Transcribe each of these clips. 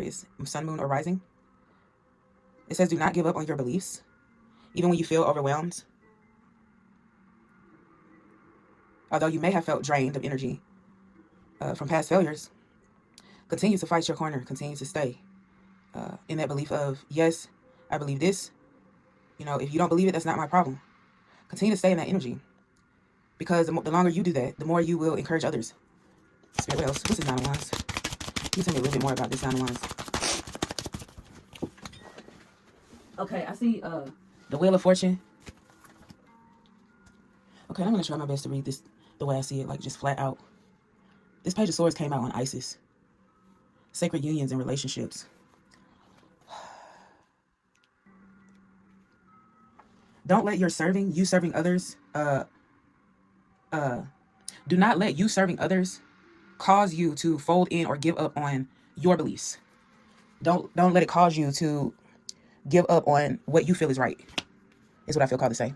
Aquarius, sun, moon, or rising. It says do not give up on your beliefs, even when you feel overwhelmed. Although you may have felt drained of energy from past failures, continue to fight your corner. Continue to stay in that belief of, yes, I believe this. You know, if you don't believe it, that's not my problem. Continue to stay in that energy. Because the longer you do that, the more you will encourage others. Spirit, what else? What's this Nine of Wands? Can you tell me a little bit more about this Nine of Wands? Okay, I see the Wheel of Fortune. Okay, I'm going to try my best to read this the way I see it, like just flat out. This Page of Swords came out on Isis. Sacred unions and relationships. Don't let you serving others, do not let you serving others cause you to fold in or give up on your beliefs. Don't let it cause you to give up on what you feel is right, is what I feel called to say.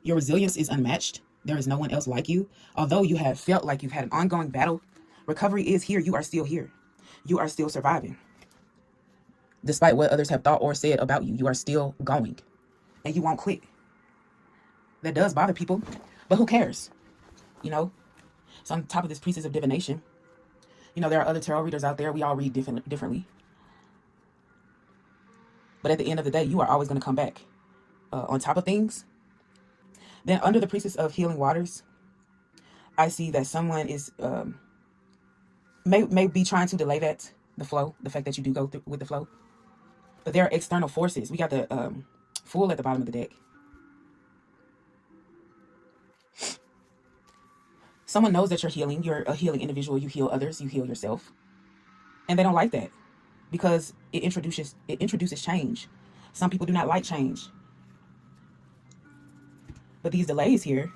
Your resilience is unmatched. There is no one else like you. Although you have felt like you've had an ongoing battle, recovery is here. You are still here. You are still surviving. Despite what others have thought or said about you, you are still going. And you won't quit. That does bother people, but who cares? You know? So on top of this Priestess of Divination, you know, there are other tarot readers out there. We all read differently. But at the end of the day, you are always going to come back on top of things. Then under the Priestess of Healing Waters, I see that someone is may be trying to delay the flow, the fact that you do go through with the flow. But there are external forces. We got the Fool at the bottom of the deck. Someone knows that you're healing. You're a healing individual. You heal others. You heal yourself. And they don't like that because it introduces change. Some people do not like change. But these delays here,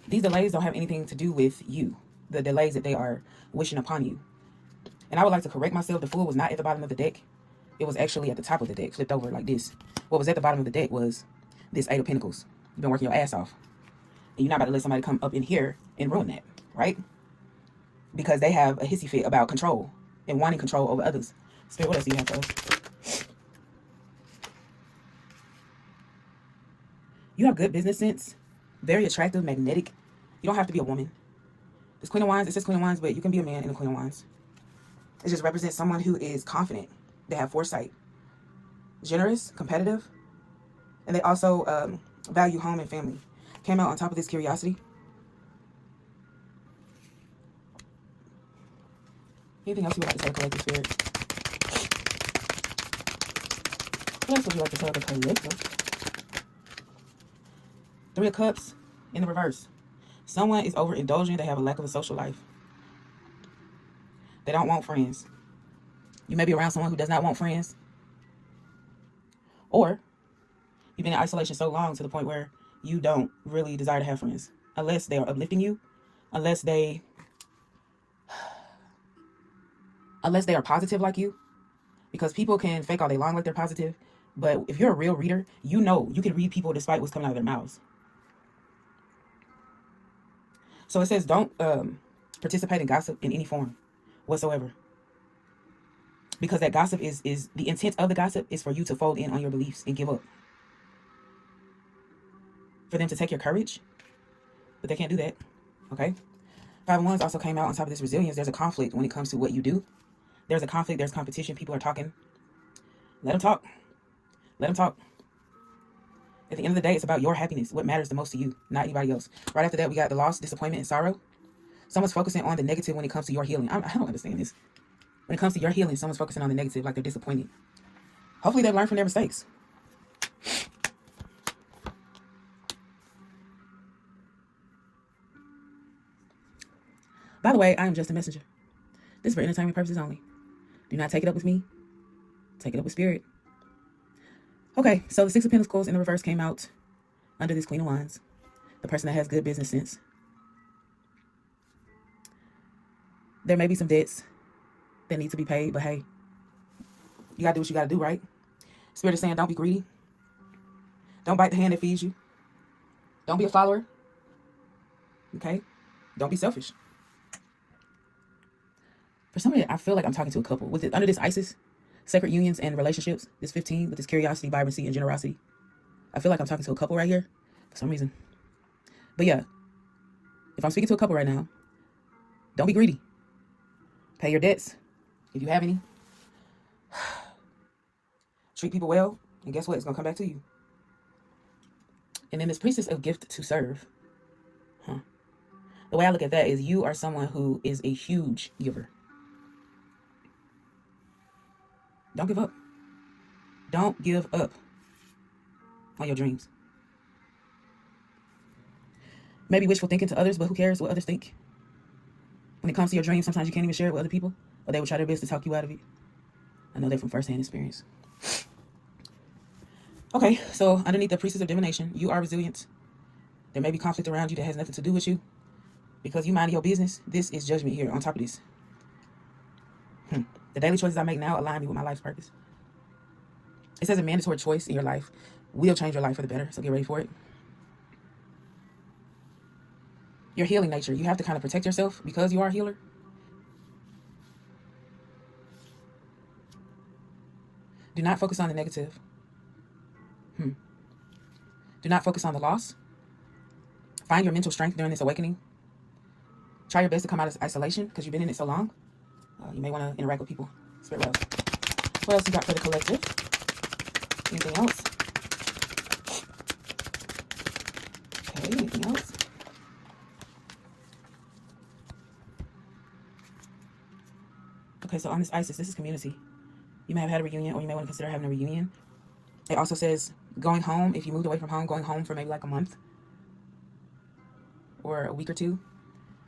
these delays don't have anything to do with you. The delays that they are wishing upon you. And I would like to correct myself. The Fool was not at the bottom of the deck. It was actually at the top of the deck, flipped over like this. What was at the bottom of the deck was this Eight of Pentacles. You've been working your ass off. And you're not about to let somebody come up in here and ruin that, right? Because they have a hissy fit about control and wanting control over others. Spirit, what else do you have for us? You have good business sense. Very attractive, magnetic. You don't have to be a woman. This Queen of Wands, it says Queen of Wands, but you can be a man in the Queen of Wands. It just represents someone who is confident. They have foresight. Generous, competitive. And they also value home and family. Came out on top of this Curiosity. Anything else you would like to tell the collective spirit? What else would you like to tell the collective? Three of Cups in the reverse. Someone is overindulging. They have a lack of a social life. They don't want friends. You may be around someone who does not want friends. Or you've been in isolation so long to the point where you don't really desire to have friends. Unless they are uplifting you. Unless they are positive like you. Because people can fake all day long like they're positive. But if you're a real reader, you know you can read people despite what's coming out of their mouths. So it says don't participate in gossip in any form whatsoever. Because that gossip is the intent of the gossip is for you to fold in on your beliefs and give up. For them to take your courage. But they can't do that. Okay? Five of Wands also came out on top of this resilience. There's a conflict when it comes to what you do. There's a conflict. There's competition. People are talking. Let them talk. Let them talk. At the end of the day, it's about your happiness. What matters the most to you, not anybody else. Right after that, we got the loss, disappointment, and sorrow. Someone's focusing on the negative when it comes to your healing. I don't understand this. When it comes to your healing, someone's focusing on the negative, like they're disappointed. Hopefully they've learned from their mistakes. By the way, I am just a messenger. This is for entertainment purposes only. Do not take it up with me. Take it up with spirit. Okay, so the Six of Pentacles in the reverse came out under this Queen of Wands. The person that has good business sense. There may be some debts that need to be paid, but hey, you gotta do what you gotta do, right? Spirit is saying don't be greedy. Don't bite the hand that feeds you. Don't be a follower. Okay? Don't be selfish. For some reason, I feel like I'm talking to a couple. With it, under this Isis, sacred unions and relationships, this 15, with this curiosity, vibrancy, and generosity, I feel like I'm talking to a couple right here for some reason. But yeah, if I'm speaking to a couple right now, don't be greedy. Pay your debts, if you have any. Treat people well, and guess what? It's going to come back to you. And then this priestess of gift to serve. The way I look at that is you are someone who is a huge giver. Don't give up. Don't give up on your dreams. Maybe wishful thinking to others, but who cares what others think? When it comes to your dreams, sometimes you can't even share it with other people, or they will try their best to talk you out of it. I know that from firsthand experience. Okay, so underneath the priestess of divination, you are resilient. There may be conflict around you that has nothing to do with you. Because you mind your business, this is judgment here on top of this. The daily choices I make now align me with my life's purpose. It says a mandatory choice in your life will change your life for the better, so get ready for it. Your healing nature, you have to kind of protect yourself because you are a healer. Do not focus on the negative. Do not focus on the loss. Find your mental strength during this awakening. Try your best to come out of isolation because you've been in it so long. You may want to interact with people. Spirit wells. What else you got for the collective? Anything else? Okay, anything else? Okay, so on this Isis, this is community. You may have had a reunion, or you may want to consider having a reunion. It also says going home, if you moved away from home, going home for maybe like a month or a week or two.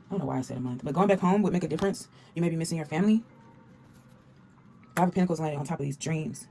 I don't know why I said a month, but going back home would make a difference. You may be missing your family. Five of Pentacles landing on top of these dreams.